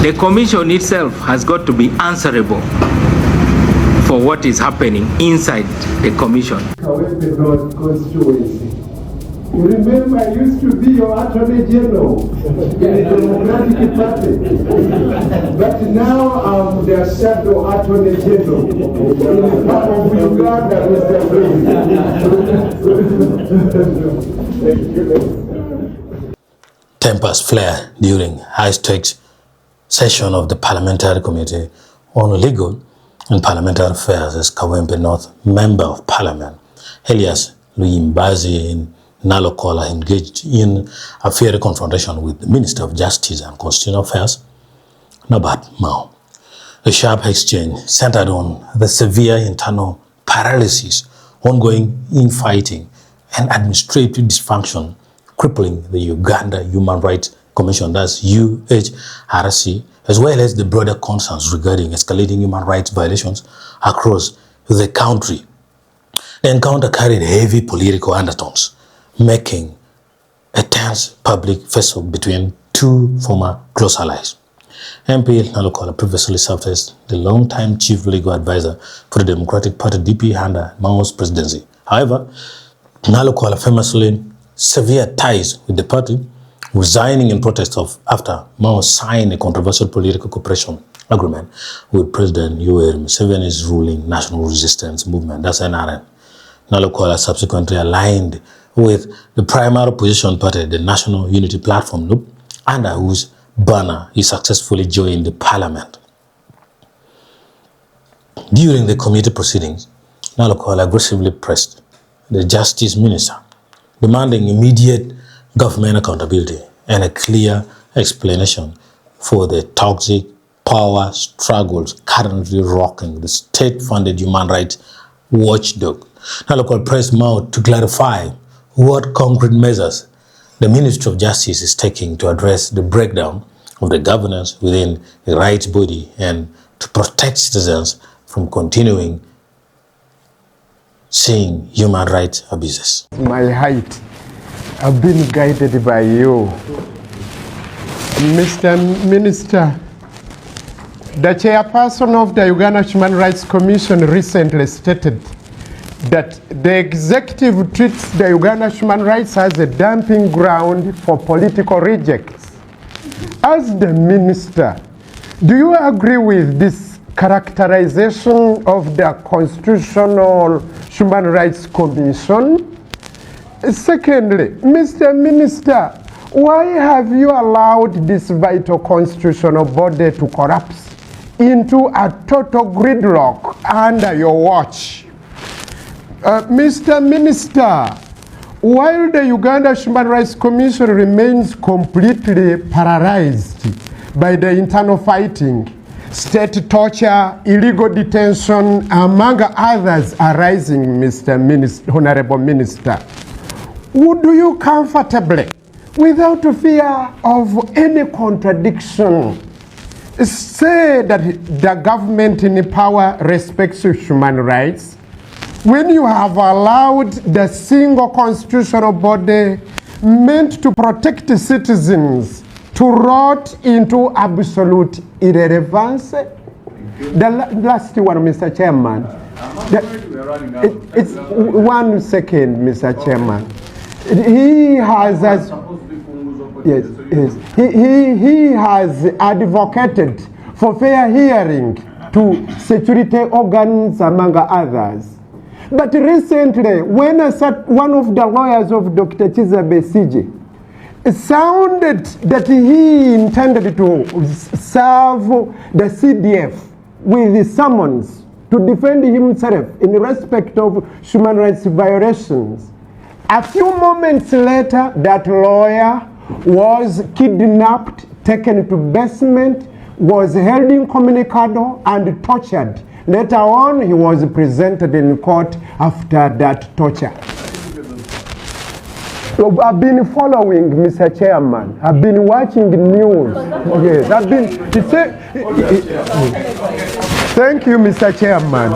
The commission itself has got to be answerable for what is happening inside the commission. Kawempe North constituency. You remember I used to be your Attorney General in the Democratic Party. But now I'm the shadow Attorney General in the part of Uganda, Mr. President. Tempers flare during high-stakes session of the Parliamentary Committee on Legal and Parliamentary Affairs as Kawempe North Member of Parliament, Elias Luyimbazi in Nalukoola engaged in a fiery confrontation with the Minister of Justice and Constitutional Affairs, Norbert. The sharp exchange centered on the severe internal paralysis, ongoing infighting, and administrative dysfunction crippling the Uganda Human Rights Commission, that's UHRC, as well as the broader concerns regarding escalating human rights violations across the country. The encounter carried heavy political undertones, making a tense public face-off between two former close allies. MP Nalukoola previously served as the long-time chief legal advisor for the Democratic Party DP under Mao's presidency. However, Nalukoola famously severed ties with the party, resigning in protest of after Mao signed a controversial political cooperation agreement with President Yoweri Museveni's ruling National Resistance Movement, that's NRM. Nalukoola subsequently aligned with the primary opposition party, the National Unity Platform, under whose banner he successfully joined the parliament. During the committee proceedings, Nalukoola aggressively pressed the Justice Minister, demanding immediate government accountability and a clear explanation for the toxic power struggles currently rocking the state-funded human rights watchdog. Nalukoola pressed Mao to clarify what concrete measures the Ministry of Justice is taking to address the breakdown of the governance within the rights body and to protect citizens from continuing seeing human rights abuses. My height, I've been guided by you. Mr. Minister, the chairperson of the Uganda Human Rights Commission recently stated that the executive treats the Uganda human rights as a dumping ground for political rejects. As the minister, do you agree with this characterization of the Constitutional Human Rights Commission? Secondly, Mr. Minister, why have you allowed this vital constitutional body to collapse into a total gridlock under your watch? Mr. Minister, while the Uganda Human Rights Commission remains completely paralyzed by the internal fighting, state torture, illegal detention, among others arising, Mr. Honorable Minister, would you comfortably, without fear of any contradiction, say that the government in power respects human rights, when you have allowed the single constitutional body meant to protect the citizens to rot into absolute irrelevance? The last one, Mr. Chairman. It's 1 second, Mr. Chairman. He has he has advocated for fair hearing to security organs, among others. But recently, when one of the lawyers of Dr. Chiza Besige sounded that he intended to serve the CDF with summons to defend himself in respect of human rights violations, a few moments later, that lawyer was kidnapped, taken to basement, was held incommunicado and tortured. Later on, he was presented in court after that torture. So I've been following, Mr. Chairman. I've been watching the news. Yes, I've been. Thank you, Mr. Chairman.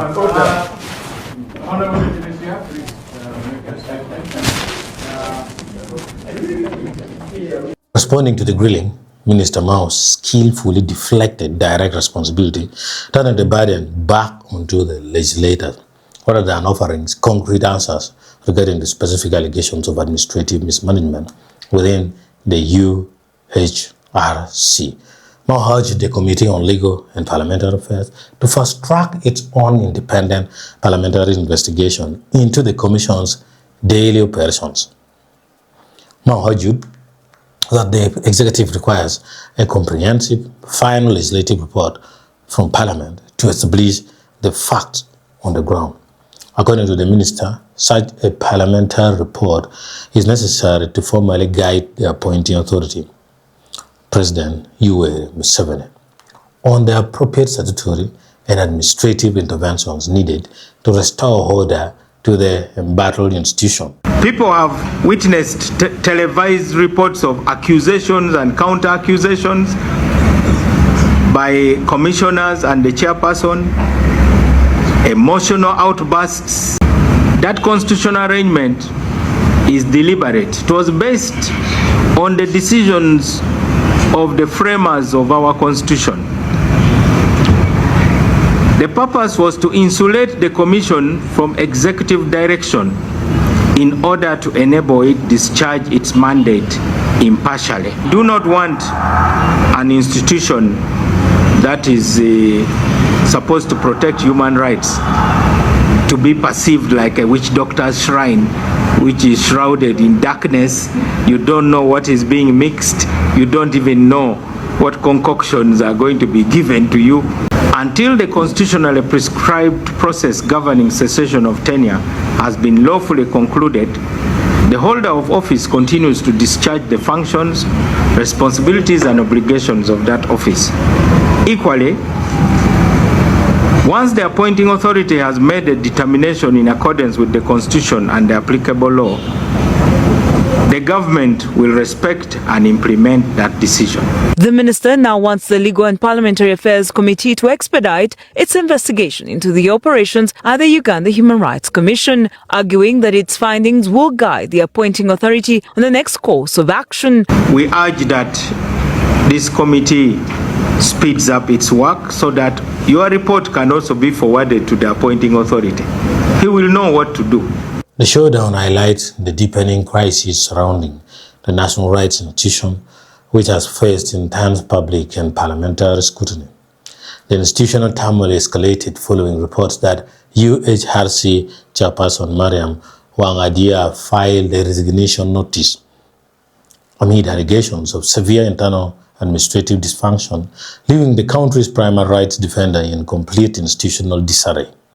Responding to the grilling, Minister Mao skillfully deflected direct responsibility, turning the burden back onto the legislators, rather than offering concrete answers regarding the specific allegations of administrative mismanagement within the UHRC. Mao urged the Committee on Legal and Parliamentary Affairs to fast-track its own independent parliamentary investigation into the Commission's daily operations. Mao argued that the executive requires a comprehensive final legislative report from Parliament to establish the facts on the ground. According to the minister, such a parliamentary report is necessary to formally guide the appointing authority, President Yoweri Museveni, on the appropriate statutory and administrative interventions needed to restore order to the embattled institution. People have witnessed televised reports of accusations and counter-accusations by commissioners and the chairperson, emotional outbursts. That constitutional arrangement is deliberate. It was based on the decisions of the framers of our constitution. The purpose was to insulate the commission from executive direction in order to enable it discharge its mandate impartially. Do not want an institution that is supposed to protect human rights to be perceived like a witch doctor's shrine, which is shrouded in darkness. You don't know what is being mixed. You don't even know what concoctions are going to be given to you. Until the constitutionally prescribed process governing cessation of tenure has been lawfully concluded, the holder of office continues to discharge the functions, responsibilities, and obligations of that office. Equally, once the appointing authority has made a determination in accordance with the Constitution and the applicable law, the government will respect and implement that decision. The minister now wants the Legal and Parliamentary Affairs Committee to expedite its investigation into the operations at the Uganda Human Rights Commission, arguing that its findings will guide the appointing authority on the next course of action. We urge that this committee speeds up its work so that your report can also be forwarded to the appointing authority. He will know what to do. The showdown highlights the deepening crisis surrounding the national rights institution, which has faced intense public and parliamentary scrutiny. The institutional turmoil escalated following reports that UHRC chairperson Mariam Wangadia filed a resignation notice amid allegations of severe internal administrative dysfunction, leaving the country's primary rights defender in complete institutional disarray.